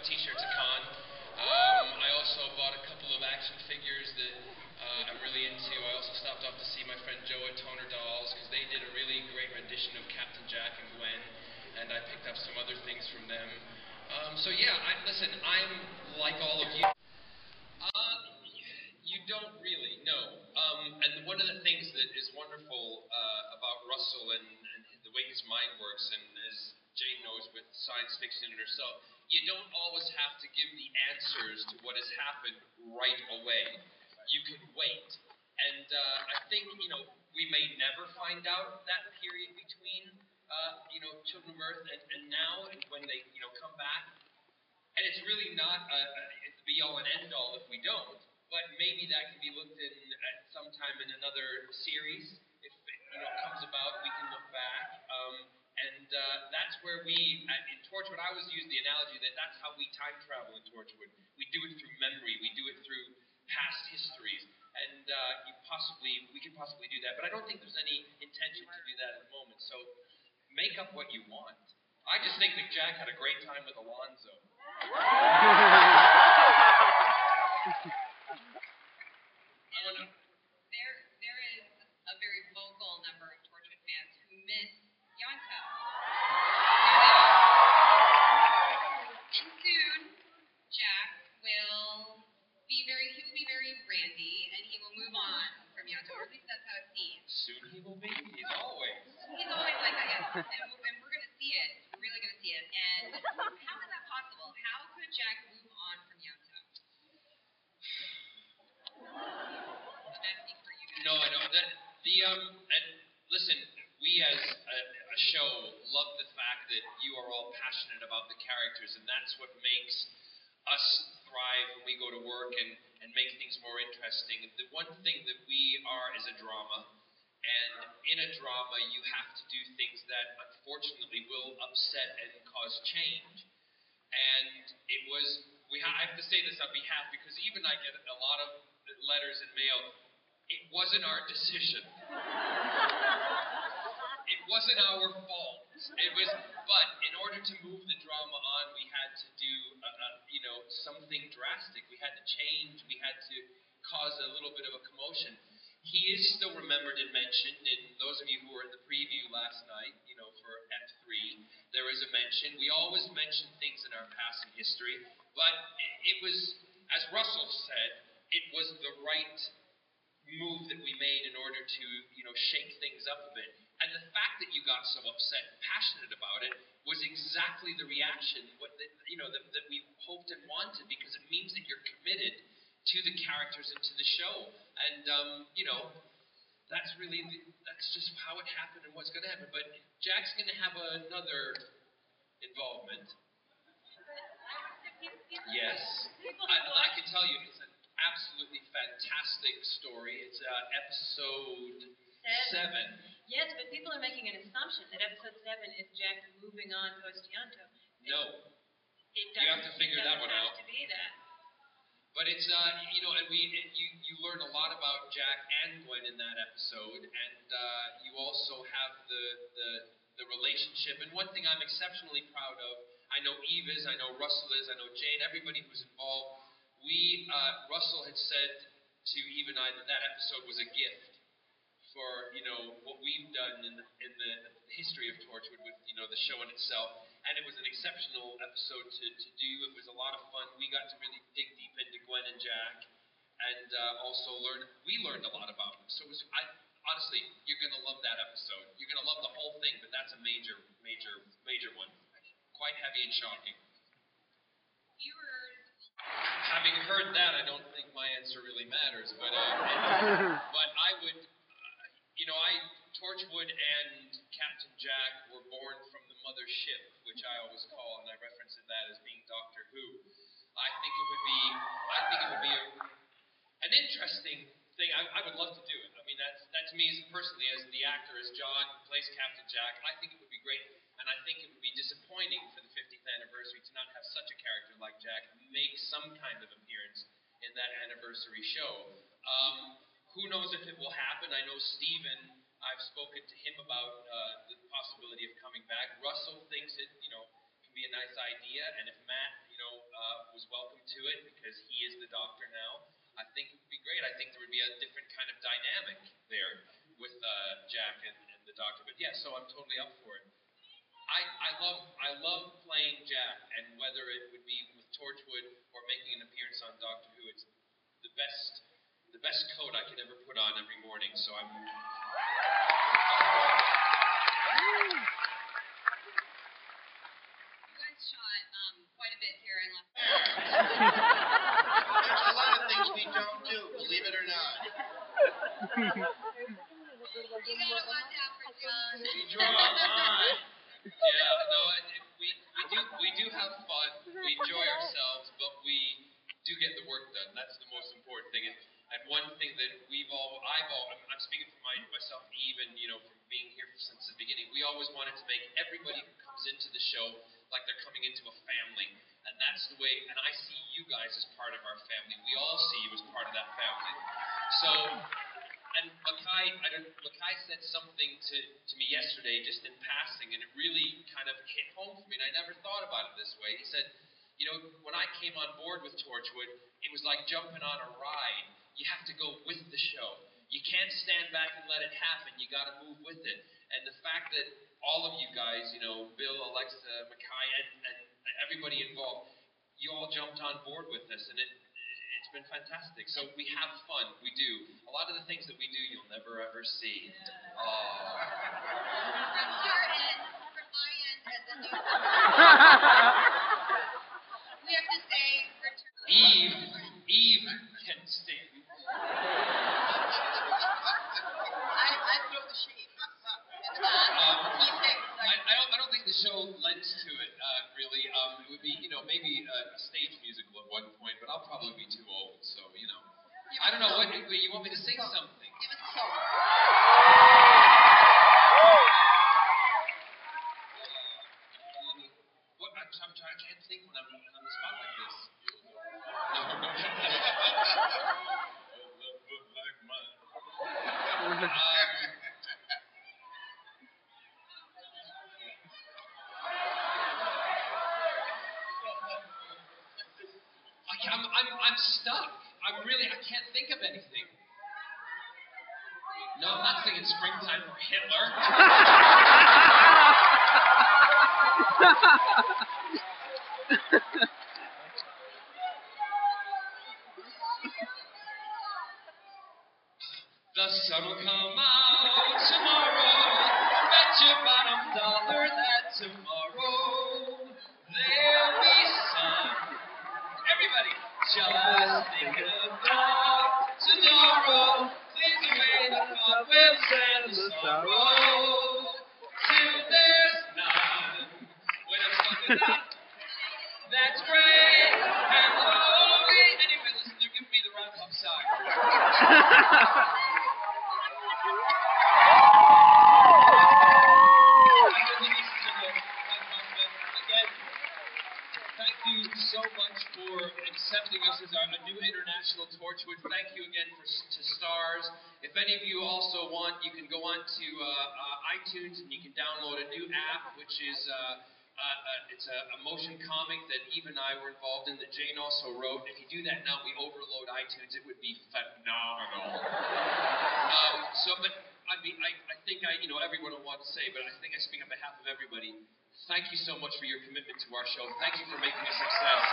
t-shirts at con. I also bought a couple of action figures that I'm really into. I also stopped off to see my friend Joe at Toner Dolls because they did a really great rendition of Captain Jack and Gwen, and I picked up some other things from them. So yeah, listen, I'm like all of you. You don't really, no. And one of the things that is wonderful about Russell and the way his mind works, and as Jane knows with science fiction and herself, you don't always have to give the answers to what has happened right away. You can wait. And I think, we may never find out that period between, Children of Earth and now, and when they, come back. And it's really not a be-all and end-all if we don't. But maybe that can be looked at sometime in another series. If it comes about, we can look back. And that's where we, in Torchwood, I always use the analogy that that's how we time travel in Torchwood. We do it through memory. We do it through past histories. And we can possibly do that. But I don't think there's any intention to do that at the moment. So make up what you want. I just think that Jack had a great time with Alonzo. There is a very vocal number of Torchwood fans who miss Yanto. And soon, Jack will be very randy, and he will move on from Yanto, or at least that's how it seems. Soon he will be. He's always like that, yes. And we're going to see it. We're really going to see it. And how is that possible? How could Jack move on from Yanto? I'm asking for you guys. No, I know. And listen, we as a show love the fact that you are all passionate about the characters, and that's what makes us thrive when we go to work and make things more interesting. The one thing that we are is a drama, and in a drama you have to do things that unfortunately will upset and cause change. And I have to say this on behalf, because even I get a lot of letters and mail. It wasn't our decision. It wasn't our fault. But in order to move the drama on, we had to do, something drastic. We had to change. We had to cause a little bit of a commotion. He is still remembered and mentioned, and those of you who were in the preview last night, for F3, there is a mention. We always mention things in our past and history, but it was, as Russell said, it was the right move that we made in order to, shake things up a bit. And the fact that you got so upset and passionate about it was exactly the reaction that we hoped and wanted, because it means that you're committed to the characters and to the show. And, that's just how it happened and what's going to happen. But Jack's going to have another involvement. Yes. I can tell you, it's an absolutely fantastic story. It's episode 7. Yes, but people are making an assumption that episode 7 is Jack moving on post-Yanto. No. You have to figure that one out. It doesn't have to be that. But it's, and you learn a lot about Jack and Gwen in that episode, and you also have the relationship. And one thing I'm exceptionally proud of, I know Eve is, I know Russell is, I know Jane, everybody who's involved. Russell had said to Eve and I that episode was a gift for, what we've done in the history of Torchwood with, the show in itself. And it was an exceptional episode to do. It was a lot of fun. We got to really dig deep into Gwen and Jack, and also we learned a lot about them. So honestly, you're going to love that episode. You're going to love the whole thing, but that's a major one. Quite heavy and shocking. Viewers. Having heard that, I don't think my answer really matters, but I would, Torchwood and Captain Jack were born from the mother ship, which I always call, and I reference that as being Doctor Who. I think it would be an interesting thing. I would love to do it. I mean, that's me personally, as the actor, as John who plays Captain Jack. I think it would be great, and I think it would be disappointing for the 50th anniversary to not have such a character like Jack make some kind of appearance in that anniversary show. Who knows if it will happen? I know Stephen. I've spoken to him about the possibility of coming back. Russell thinks it, can be a nice idea, and if Matt, was welcome to it because he is the doctor now, I think it would be great. I think there would be a different kind of dynamic there with Jack and the doctor. But yeah, so I'm totally up for it. I love playing Jack, and whether it would be with Torchwood or making an appearance on Doctor Who, it's the best coat I could ever put on every morning. So I'm. You guys shot quite a bit here in Los There's a lot of things we don't do, believe it or not. You gotta watch out for John. We draw a line. Yeah, no, we do have fun. We enjoy ourselves, but we do get the work done. That's the most important thing. And one thing that I'm speaking for myself, even from being here since the beginning. We always wanted to make everybody who comes into the show like they're coming into a family, and that's the way. And I see you guys as part of our family. We all see you as part of that family. So. And Mackay said something to me yesterday, just in passing, and it really kind of hit home for me, and I never thought about it this way. He said, when I came on board with Torchwood, it was like jumping on a ride. You have to go with the show. You can't stand back and let it happen. You got to move with it. And the fact that all of you guys, Bill, Alexa, Mackay, and everybody involved, you all jumped on board with this, and it's been fantastic. So we have fun. We do. A lot of the things that we do, you'll never ever see. From our end, from my end, as a new we have to say, Eve can sing. I throw the shade. I don't think the show lends to it, really. It would be, maybe a stage musical at one point, but I'll probably be too old, so, I don't know. What you want me to sing something? Give us a song. I can't think when I'm on the spot like this. No. I'm stuck. I can't think of anything. No, I'm not singing Springtime for Hitler. The sun will come out tomorrow. Bet your bottom dollar that tomorrow there'll be sun. Everybody, just think about tomorrow. Clears away the cobwebs and the sorrow. Till there's none. When I'm stuck with that, that's great. And slowly. Anyway, listen, they're giving me the wrap-up side. Thank you so much for accepting us as a new international Torchwood. Thank you again to Stars. If any of you also want, you can go on to iTunes and you can download a new app, which is it's a motion comic that Eve and I were involved in that Jane also wrote. If you do that now, we overload iTunes. It would be phenomenal. But I mean, I think everyone will want to say, but I think I speak on behalf of everybody. Thank you so much for your commitment to our show. Thank you for making a success.